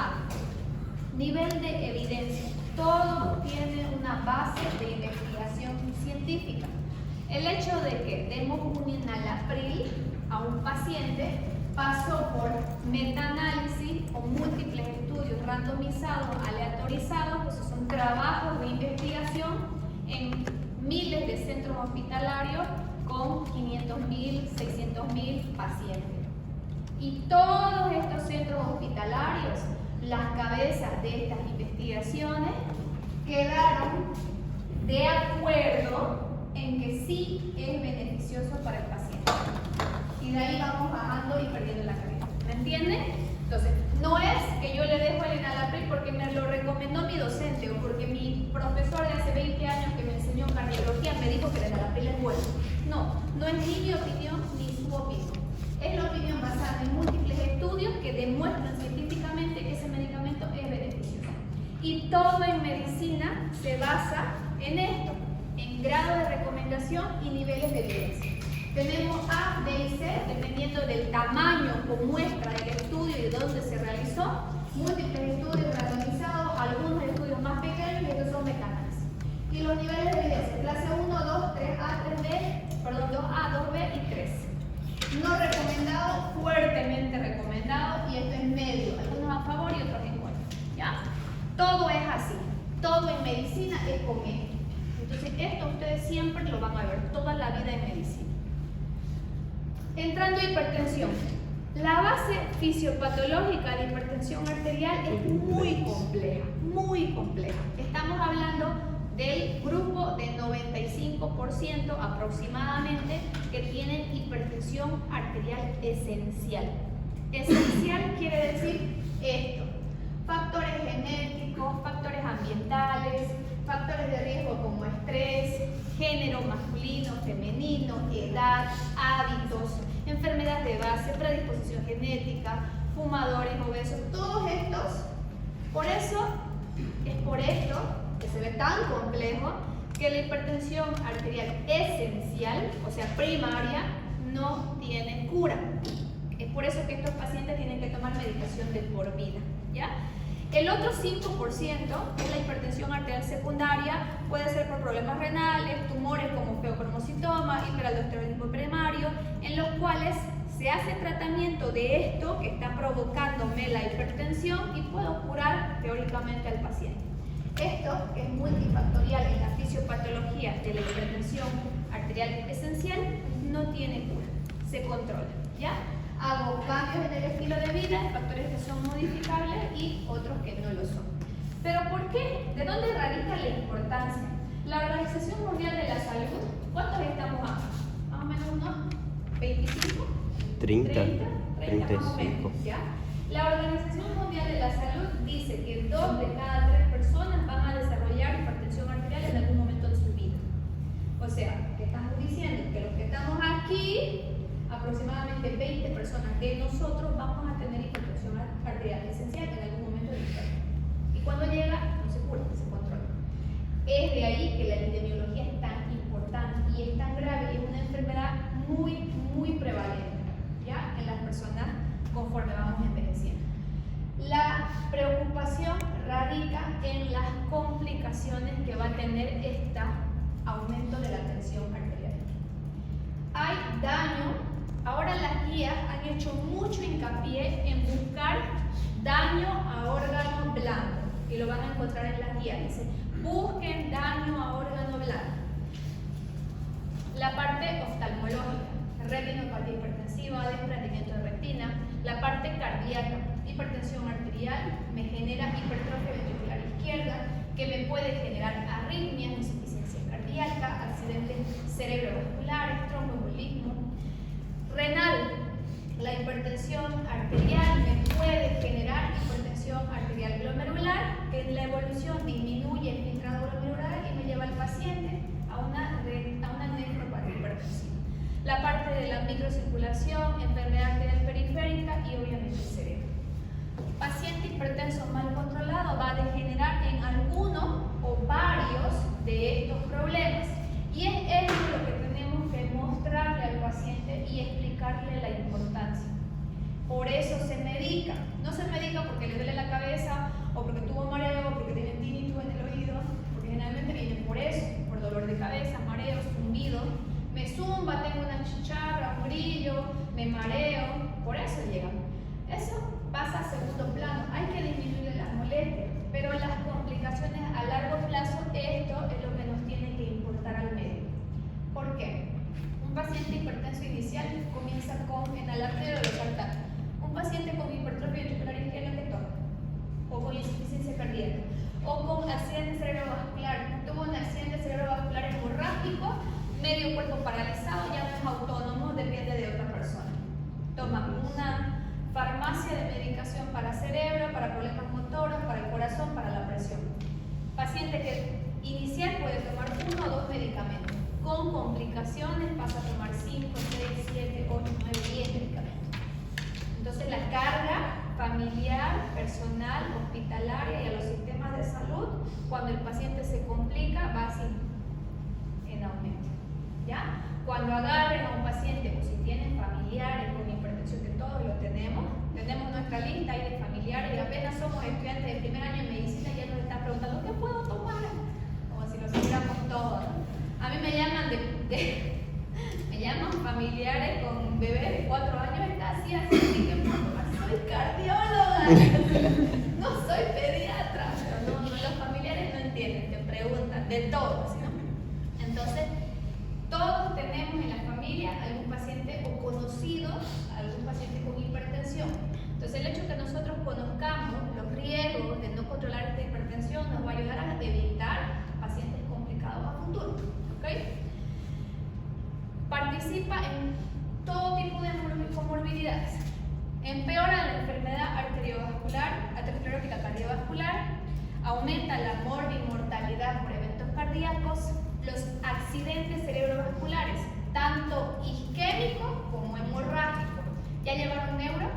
A. Nivel de evidencia. Todo tiene una base de investigación científica. El hecho de que demos un enalapril a un paciente pasó por metaanálisis o múltiples estudios randomizados, aleatorizados, pues son trabajos de investigación en miles de centros hospitalarios con 500.000, 600.000 pacientes. Y todos estos centros hospitalarios, las cabezas de estas investigaciones, quedaron de acuerdo en que sí es beneficioso para el paciente. Y de ahí vamos bajando y perdiendo la cabeza. ¿Me entienden? Entonces, no es que yo le dejo el enalapril porque me lo recomendó mi docente o porque mi profesor de hace 20 años que me enseñó cardiología me dijo que el enalapril es bueno. No, no es ni mi opinión ni su opinión. Es la opinión basada en múltiples estudios que demuestran científicamente que ese medicamento es beneficioso. Y todo en medicina se basa en esto, en grado de recomendación y niveles de evidencia. Tenemos A, B y C, dependiendo del tamaño o muestra del estudio y de dónde se realizó. Múltiples estudios randomizados, algunos estudios más pequeños y estos son metaanálisis. Y los niveles de evidencia, clase 1, 2, 3A, 3B, perdón, 2A, 2B y 3. No recomendado, fuertemente recomendado, y esto es medio, algunos a favor y otros en contra. ¿Ya? Todo es así, todo en medicina es con esto. Entonces esto ustedes siempre lo van a ver, toda la vida en medicina. Entrando a hipertensión. La base fisiopatológica de hipertensión arterial es muy compleja, muy compleja. Estamos hablando del grupo de 95% aproximadamente que tienen hipertensión arterial esencial. Esencial quiere decir esto: factores genéticos, factores ambientales, factores de riesgo como estrés, género masculino, femenino, edad, hábitos, enfermedades de base, predisposición genética, fumadores, obesos, todos estos. Por eso, es por esto que se ve tan complejo que la hipertensión arterial esencial, o sea primaria, no tiene cura. Es por eso que estos pacientes tienen que tomar medicación de por vida, ¿ya? El otro 5% es la hipertensión arterial secundaria, puede ser por problemas renales, tumores como feocromocitoma, hiperaldosteronismo primario, en los cuales se hace tratamiento de esto que está provocándome la hipertensión y puedo curar teóricamente al paciente. Esto, que es multifactorial en la fisiopatología de la hipertensión arterial esencial, no tiene cura, se controla, ¿ya? Hago cambios en el estilo de vida, factores que son modificables y otros que no lo son. ¿Pero por qué? ¿De dónde radica la importancia? La Organización Mundial de la Salud, ¿cuántos estamos acá? Más o menos unos 25, 30 más o menos, ¿ya? La Organización Mundial de la Salud dice que 2 de cada 3 personas van a desarrollar hipertensión arterial en algún momento de su vida. O sea, que estamos diciendo que los que estamos aquí, aproximadamente 20 personas de nosotros vamos a tener hipertensión arterial esencial en algún momento de nuestra vida. Y cuando llega, no se cura, se controla. Es de ahí que la epidemiología es tan importante y es tan grave y es una enfermedad muy, muy prevalente, ¿ya? En las personas conforme vamos envejeciendo. La preocupación radica en las complicaciones que va a tener este aumento de la tensión arterial. Hay daño. Ahora las guías han hecho mucho hincapié en buscar daño a órgano blando y lo van a encontrar en las guías. Dice, busquen daño a órgano blando. La parte oftalmológica, retinopatía hipertensiva, desprendimiento de retina, la parte cardíaca, hipertensión arterial, me genera hipertrofia ventricular izquierda, que me puede generar arritmias, insuficiencia cardíaca, accidentes cerebrovasculares, tromboembolismo. Renal, la hipertensión arterial me puede generar hipertensión arterial glomerular, que en la evolución disminuye el filtrado glomerular y me lleva al paciente a una nefropatía hipertensiva. La parte de la microcirculación, enfermedad arterial periférica y obviamente el cerebro. Paciente hipertenso mal controlado va a degenerar en alguno o varios de estos problemas. Y es esto lo que tenemos que mostrarle al paciente y explicarle la importancia. Por eso se medica. No se medica porque le duele la cabeza cuerpo paralizado, ya no es autónomo, depende de otra persona. Toman una farmacia de medicación para cerebro, para problemas motoros, para el corazón, para la presión. Paciente que inicial puede tomar 1 o 2 medicamentos. Con complicaciones pasa a tomar 5, 6, 7, 8, 9, 10 medicamentos. Entonces la carga familiar, personal, hospitalaria y a los sistemas de salud, cuando el paciente se complica, va así en aumento. ¿Ya? Cuando agarren a un paciente, o si tienen familiares con hipertensión, que todos lo tenemos nuestra lista ahí de familiares y apenas somos estudiantes de primer año en medicina y ya nos están preguntando ¿qué puedo tomar? Como si lo supiéramos todo, ¿no? A mí me llaman me llaman familiares con bebés de 4 años, está así, que puedo tomar, soy cardióloga, no soy pediatra, pero no, los familiares no entienden, te preguntan de todo, ¿sí? Entonces, todos tenemos en la familia algún paciente o conocido, algún paciente con hipertensión. Entonces, el hecho de que nosotros conozcamos los riesgos de no controlar esta hipertensión nos va a ayudar a evitar pacientes complicados a futuro. ¿Okay? Participa en todo tipo de comorbilidades. Empeora la enfermedad arteriovascular, aterosclerótica cardiovascular, aumenta la mortalidad por eventos cardíacos, los accidentes cerebrovasculares, tanto isquémicos como hemorrágicos. ¿Ya llevaron neuro?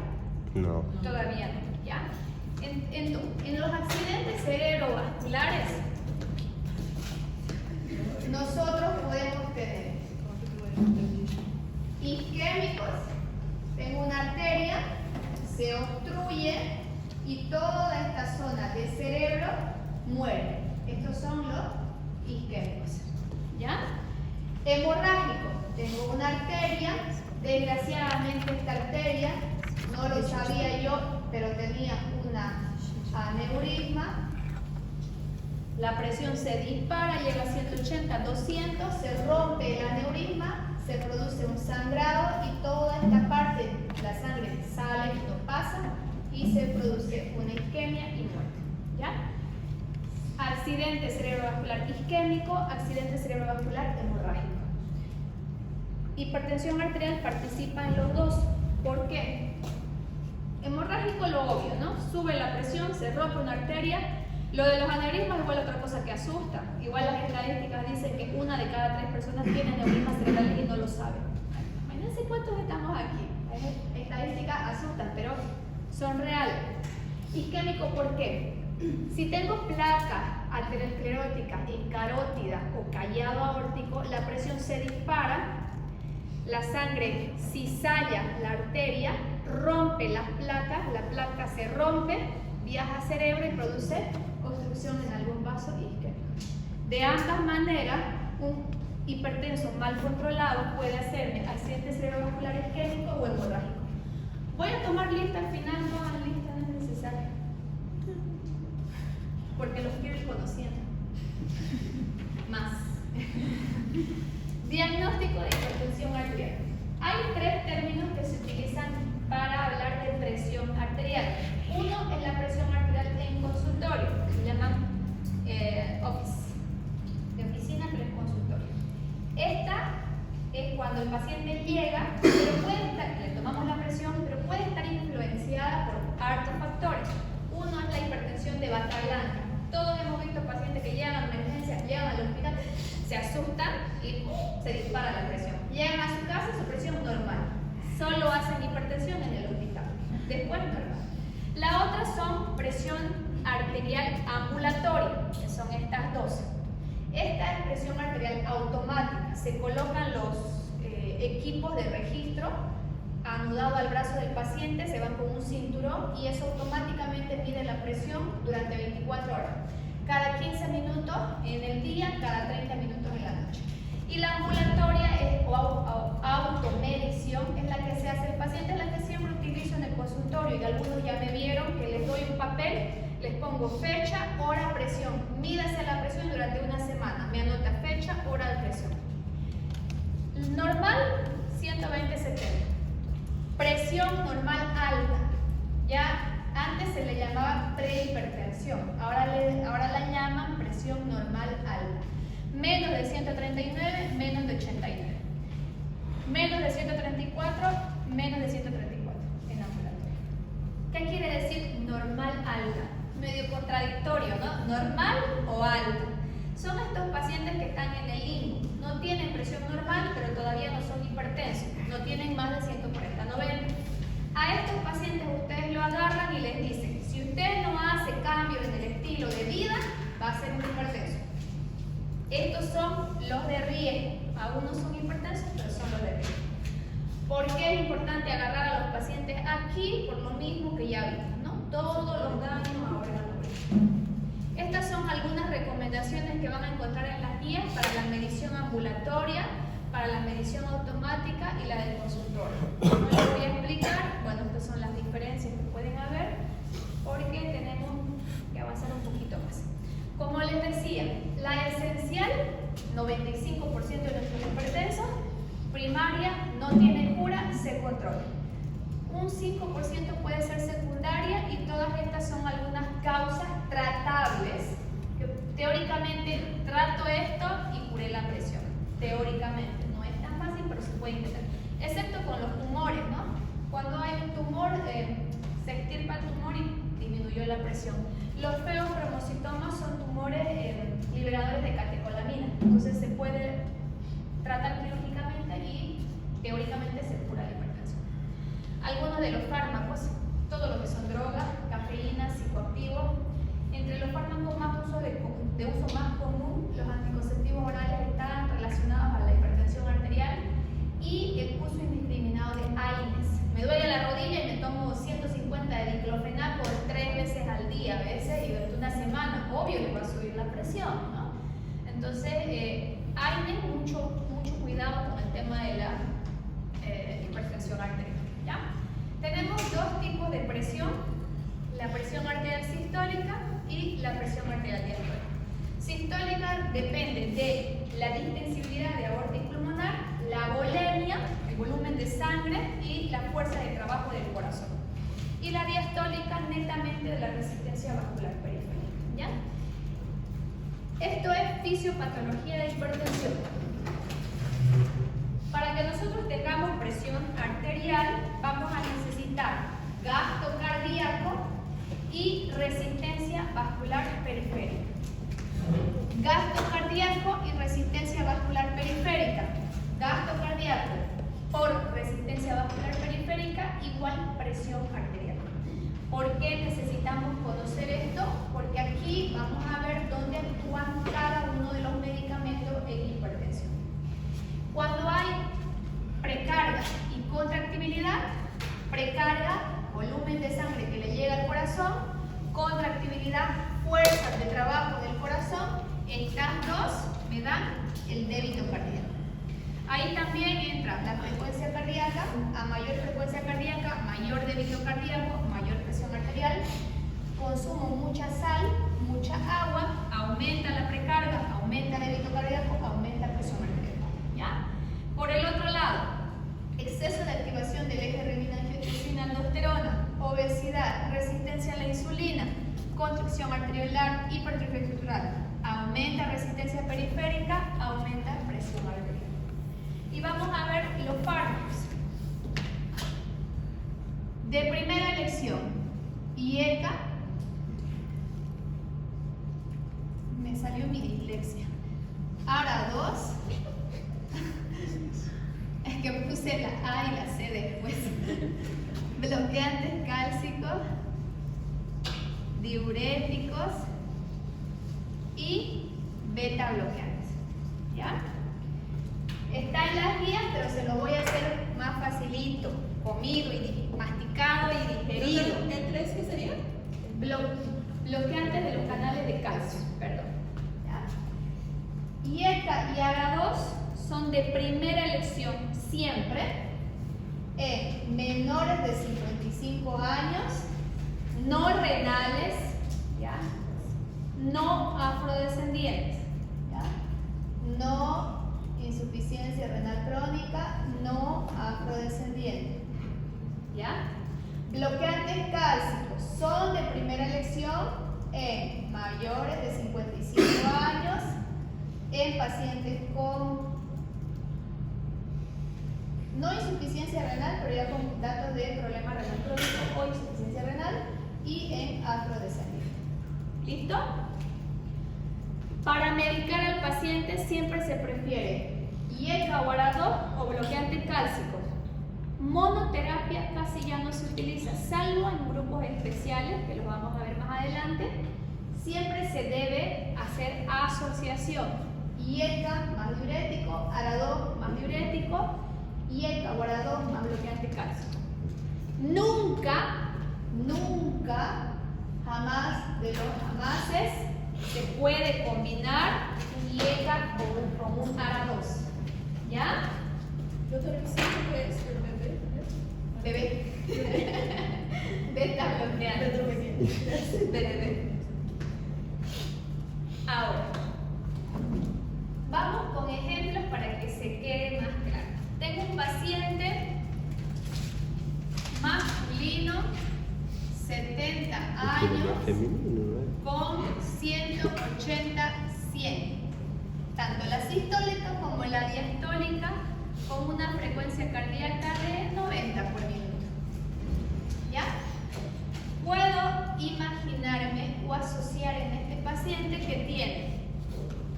No. Todavía no, ¿ya? En los accidentes cerebrovasculares, nosotros podemos tener isquémicos, en una arteria, se obstruye y toda esta zona del cerebro muere. Estos son los isquémicos. ¿Ya? Hemorrágico, tengo una arteria, desgraciadamente esta arteria, no lo sabía yo, pero tenía una aneurisma, la presión se dispara, llega a 180, 200, se rompe el aneurisma, se produce un sangrado y toda esta parte, la sangre sale, no pasa y se produce una isquemia y muerte. ¿Ya? Accidente cerebrovascular isquémico, accidente cerebrovascular hemorrágico. Hipertensión arterial participa en los dos. ¿Por qué? Hemorrágico, lo obvio, ¿no? Sube la presión, se rompe una arteria. Lo de los aneurismas es igual otra cosa que asusta. Igual las estadísticas dicen que 1 de cada 3 personas tiene aneurismas cerebrales y no lo saben. Imagínense cuántos estamos aquí. Hay estadísticas asustan, pero son reales. Isquémico, ¿por qué? Si tengo placa aterosclerótica en carótida o callado aórtico, la presión se dispara, la sangre cizalla la arteria, rompe las placas, la placa se rompe, viaja al cerebro y produce obstrucción en algún vaso isquémico. De ambas maneras, un hipertenso mal controlado puede hacerme accidente cerebrovascular isquémico o hemorrágico. Voy a tomar lista al final, no la lista no es necesaria, porque los quiero ir conociendo más. Diagnóstico de hipertensión arterial. Hay 3 términos que se utilizan para hablar de presión arterial. Uno es la presión arterial en consultorio, se llaman office, de oficina, pero en consultorio. Esta es cuando el paciente llega, pero puede estar, le tomamos la presión, pero puede estar influenciada por hartos factores. Uno es la hipertensión de bata blanca. Todos hemos visto pacientes que llegan a emergencia, llegan al hospital, se asustan y se dispara la presión. Llegan a su casa, su presión normal. Solo hacen hipertensión en el hospital. Después normal. La otra son presión arterial ambulatoria, que son estas dos. Esta es presión arterial automática. Se colocan los equipos de registro anudado al brazo del paciente, se van con un cinturón y eso automáticamente mide la presión durante 24 horas. Cada 15 minutos en el día, cada 30 minutos en la noche. Y la ambulatoria o automedición es la que se hace el paciente, es la que siempre utilizo en el consultorio y algunos ya me vieron que les doy un papel, les pongo fecha, hora, presión. Mídase la presión durante una semana, me anota fecha, hora de presión. Normal, 120/70. Presión normal alta, ya antes se le llamaba prehipertensión, ahora la llaman presión normal alta. Menos de 139, menos de 89. menos de 134, menos de 134 en ambulatorio. ¿Qué quiere decir normal alta? Medio contradictorio, ¿no? Normal o alta. Son estos pacientes que están en el limbo. No tienen presión normal, pero todavía no son hipertensos. No tienen más de 140/90. A estos pacientes ustedes lo agarran y les dicen, si usted no hace cambio en el estilo de vida, va a ser un hipertenso. Estos son los de riesgo. Aún no son hipertensos, pero son los de riesgo. ¿Por qué es importante agarrar a los pacientes aquí? Por lo mismo que ya vimos, ¿no? Todos los daños a órganos. Estas son algunas recomendaciones que van a encontrar en las guías para la medición ambulatoria, para la medición automática y la del consultorio. No les voy a explicar, bueno, estas son las diferencias que pueden haber, porque tenemos que avanzar un poquito más. Como les decía, la esencial, 95% de nuestros hipertensos, primaria, no tiene cura, se controla. Un 5% puede ser secundaria y todas estas son algunas causas tratables. Que teóricamente trato esto y curé la presión. Teóricamente, no es tan fácil, pero se puede intentar. Excepto con los tumores, ¿no? Cuando hay un tumor, se extirpa el tumor y disminuyó la presión. Los feos cromocitomas son tumores liberadores de catecolamina. Entonces se puede tratar quirúrgicamente y teóricamente se cura la hipertensión. Algunos de los fármacos, todo lo que son drogas, cafeína, psicoactivos. Entre los fármacos más de uso más común, los anticonceptivos orales están relacionados a la hipertensión arterial y el uso indiscriminado de AINES. Me duele la rodilla y me tomo 150 de diclofenaco 3 veces al día a veces y durante una semana, obvio que va a subir la presión, ¿no? Entonces, AINES, mucho cuidado con el tema de la hipertensión arterial, ¿ya? Tenemos dos tipos de presión, la presión arterial sistólica y la presión arterial diastólica. Sistólica depende de la distensibilidad de aorta y pulmonar, la volemia, el volumen de sangre y la fuerza de trabajo del corazón. Y la diastólica netamente de la resistencia vascular periférica, ¿ya? Esto es fisiopatología de hipertensión. Para que nosotros tengamos presión arterial, vamos a necesitar gasto cardíaco y resistencia vascular periférica. Gasto cardíaco y resistencia vascular periférica. Gasto cardíaco por resistencia vascular periférica igual presión arterial. ¿Por qué necesitamos conocer esto? Porque aquí vamos a ver dónde actúan cada uno de los medicamentos en hipertensión. Cuando hay precarga y contractibilidad, precarga, volumen de sangre que le llega al corazón, contractibilidad, fuerza de trabajo del corazón, estas dos me dan el débito cardíaco. Ahí también entra la frecuencia cardíaca, a mayor frecuencia cardíaca, mayor débito cardíaco, mayor presión arterial, consumo mucha sal, mucha agua, aumenta la precarga, aumenta el débito cardíaco, aumenta la presión arterial, ¿ya? Por el otro lado, exceso de activación del eje renina-angiotensina-aldosterona, obesidad, resistencia a la insulina, constricción arteriolar, hipertrofia estructural, aumenta resistencia periférica, aumenta presión arterial. Y vamos a ver los fármacos. De primera elección, IECA, me salió mi dislexia. ARA 2, es que puse la A y la C después. Bloqueantes cálcicos, diuréticos y beta bloqueantes, ¿ya? Está en las guías, pero se lo voy a hacer más facilito, comido y masticado y digerido. ¿El 3 qué sería? Bloqueantes de los canales de calcio, perdón. ¿Ya? IECA y AGA2 son de primera elección siempre en menores de 55 años, no renales, ¿ya? No afrodescendientes, ¿ya? No insuficiencia renal crónica, no afrodescendiente, ¿ya? Bloqueantes cálcicos son de primera elección en mayores de 55 años, en pacientes con no insuficiencia renal, pero ya con datos de problema renal crónico o insuficiencia renal y en afrodescendiente. ¿Listo? Para medicar al paciente siempre se prefiere IECA o ARA-2 o bloqueante cálcico. Monoterapia casi ya no se utiliza, salvo en grupos especiales, que los vamos a ver más adelante. Siempre se debe hacer asociación. IECA más diurético, ARA-2 más diurético, IECA o ARA-2 más bloqueante cálcico. Nunca, jamás de los jamases se puede combinar un IECA con un ARA-2. ¿Ya? Doctor, ¿qué es el bebé? Bebé. Beta bloqueante. Bebé. Ahora, vamos con ejemplos para que se quede más claro. Tengo un paciente masculino, 70 años, con 180/100. Tanto la sistólica como la diastólica, con una frecuencia cardíaca de 90 por minuto. ¿Ya? Puedo imaginarme o asociar en este paciente que tiene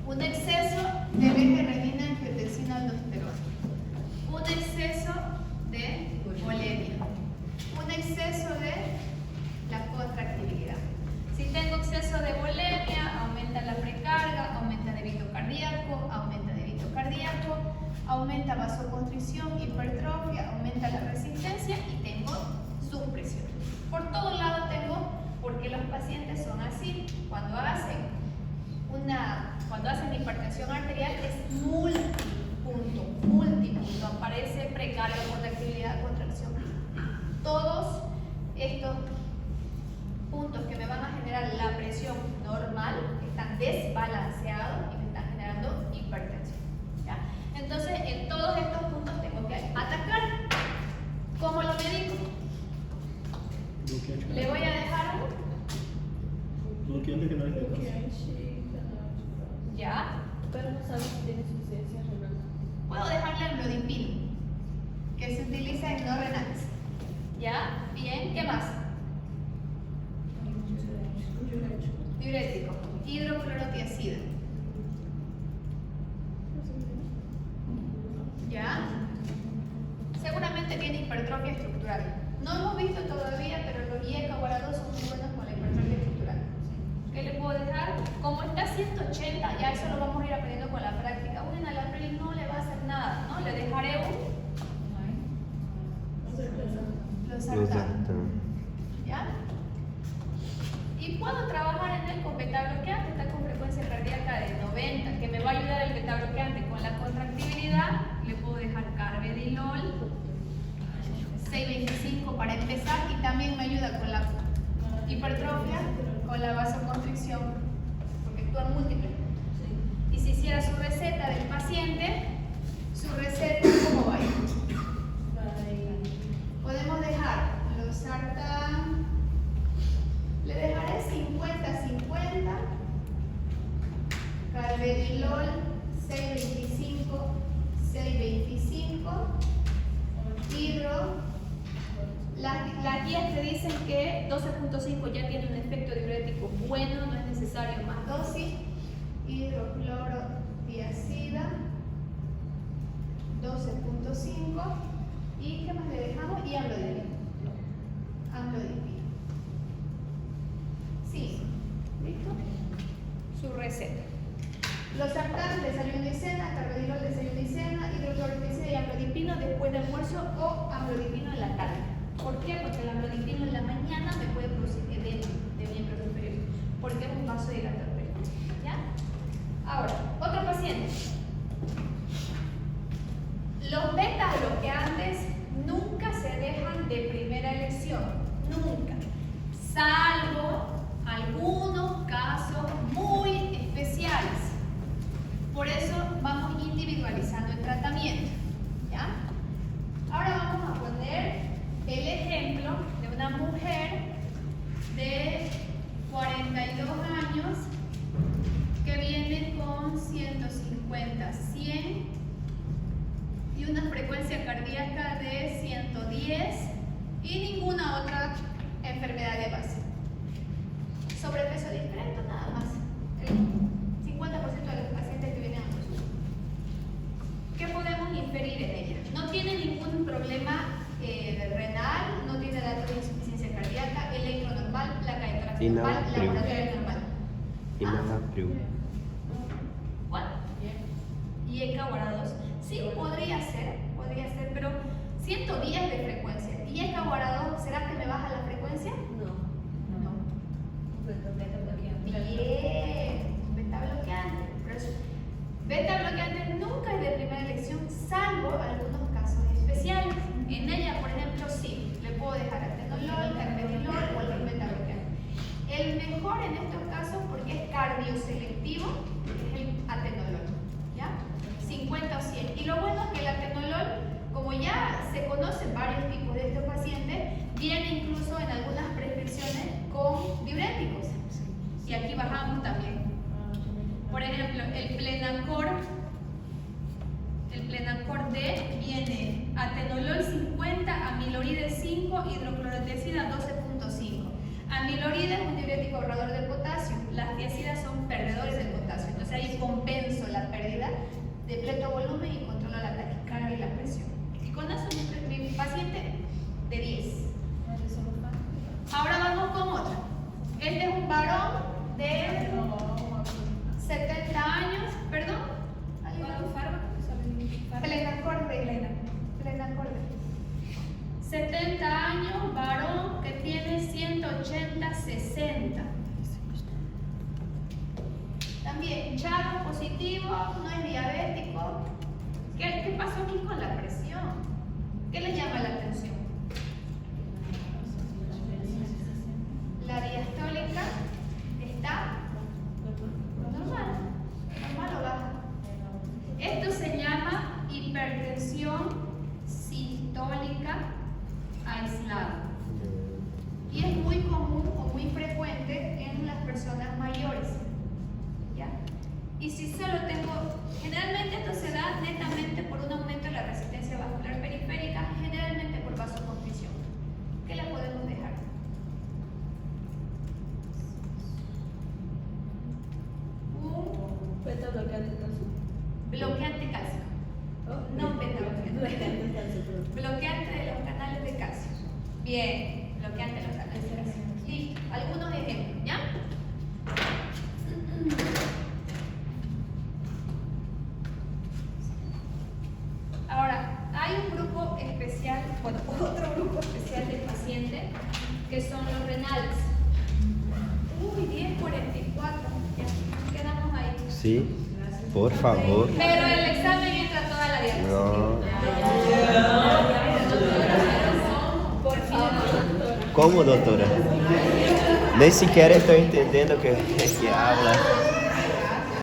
un exceso de beta-renina, angiotensina, aldosterona, un exceso de bulimia, un exceso de la contractibilidad. Si tengo exceso de bulimia, aumenta la precarga, aumenta débito cardíaco, aumenta vasoconstricción, hipertrofia, aumenta la resistencia y tengo supresión. Por todo lado tengo, porque los pacientes son así, cuando hacen hipertensión arterial es multipunto, aparece precarga, contractibilidad, contracción. Todos estos puntos que me van a generar la presión normal están desbalanceados y me están generando hipertensión. ¿Ya? Entonces, en todos estos puntos tengo que atacar. ¿Cómo lo medico? Le voy a dejar un bloqueante que no es ¿ya? Pero no sabes si tiene insuficiencia renal. Puedo dejarle amlodipino, que se utiliza en no renales. ¿Ya? Bien, ¿qué más? Diurético, hidroclorotiazida. ¿Ya? Seguramente tiene hipertrofia estructural. No hemos visto todavía, pero los IECA o ARA-2 son muy buenos con la hipertrofia estructural. ¿Qué le puedo dejar? Como está a 180, ya eso lo vamos a ir aprendiendo con la práctica. Un enalapril no le va a hacer nada, ¿no? Le dejaré losartán. ¿Ya? Y puedo trabajar en él con beta-bloqueante, está con frecuencia cardíaca de 90, que me va a ayudar el beta-bloqueante con la contractibilidad. Le puedo dejar carvedilol 625 para empezar y también me ayuda con la hipertrofia, con la vasoconstricción, porque actúan múltiples. Y si hiciera su receta del paciente, su receta, ¿cómo va a ir? Podemos dejar losartán, le dejaré 50-50, carvedilol 625, hidro. Las guías te dicen que 12.5 ya tiene un efecto diurético bueno, no es necesario más dosis. Hidroclorotiazida 12.5 y ¿qué más le dejamos? Y amlodipino. Sí, ¿listo? Su receta. Losartán, desayuno y cena, carvedilol, desayuno y cena, hidroclorotiazida y amlodipino después de almuerzo o amlodipino en la tarde. ¿Por qué? Porque el amlodipino en la mañana me puede producir edema de miembros inferiores, porque es un vasodilatador. ¿Ya? Ahora, otro paciente. Los beta bloqueantes nunca se dejan de primera elección, nunca, salvo algunos casos muy especiales. Por eso vamos individualizando el tratamiento. ¿Ya? Ahora vamos a poner el ejemplo de una mujer de 42 años que viene con 150/100 y una frecuencia frecuencia cardíaca de 110 y ninguna otra enfermedad de base. Sobrepeso discreto, nada más. El 50% de los pacientes que vienen a consulta. ¿Qué podemos inferir en ella? No tiene ningún problema renal, no tiene datos de insuficiencia cardíaca, electro normal, placa de tórax normal, laboratorio normal. Inalaprio. ¿Cuál? Y ECA guardados. Sí, podría ser, pero 110 de frecuencia. ¿Y ECA guardado, será que me baja la frecuencia? No. No. Bien, beta bloqueante. Pero beta bloqueante nunca es de primera elección, salvo algunos casos especiales. En ella, por ejemplo, sí, le puedo dejar atenolol, carvedilol o algún beta bloqueante. El mejor en estos casos, porque es cardioselectivo, es el atenolol, ¿ya? 50 o 100. Y lo bueno es que el atenolol, como ya se conocen varios tipos de estos pacientes, viene incluso en algunas prescripciones con diuréticos. Y aquí bajamos también. Por ejemplo, el Plenacor D viene atenolol 50, amiloride 5, hidroclorotiazida 12.5. Amiloride es un diurético ahorrador de potasio, las tiazidas son perdedores de potasio, entonces ahí compenso la pérdida, depleto volumen y controlo la taquicardia y la presión. Y con eso mi paciente de 10. Ahora vamos con otra. Este es un varón de 70 años, perdón. Plenacor D. 70 años, varón que tiene 180/60. También Chagas positivo, no es diabético. ¿Qué pasó aquí con la presión? ¿Qué le llama la atención? La diastólica está normal o baja. Esto se llama hipertensión sistólica aislada y es muy común o muy frecuente en las personas mayores, ¿ya? Y si solo tengo, generalmente esto se da netamente por un aumento de la resistencia vascular periférica, generalmente por vasoconstricción. ¿Qué la podemos dejar? Un Beta bloqueante calcio. bloqueante cálcico. No beta bloqueante. Bloqueante de los canales de calcio. Bien, bloqueante de los canales de calcio. Listo. Algunos ejemplos, ¿ya? Ahora, hay un grupo especial, bueno, otro grupo especial de pacientes que son los renales. Uy, 10:44. Ya, nos quedamos ahí. Sí, por favor. Pero el examen entra toda la diapositiva. No. Por favor. Como, doutora? Nem sequer estou entendendo o que habla.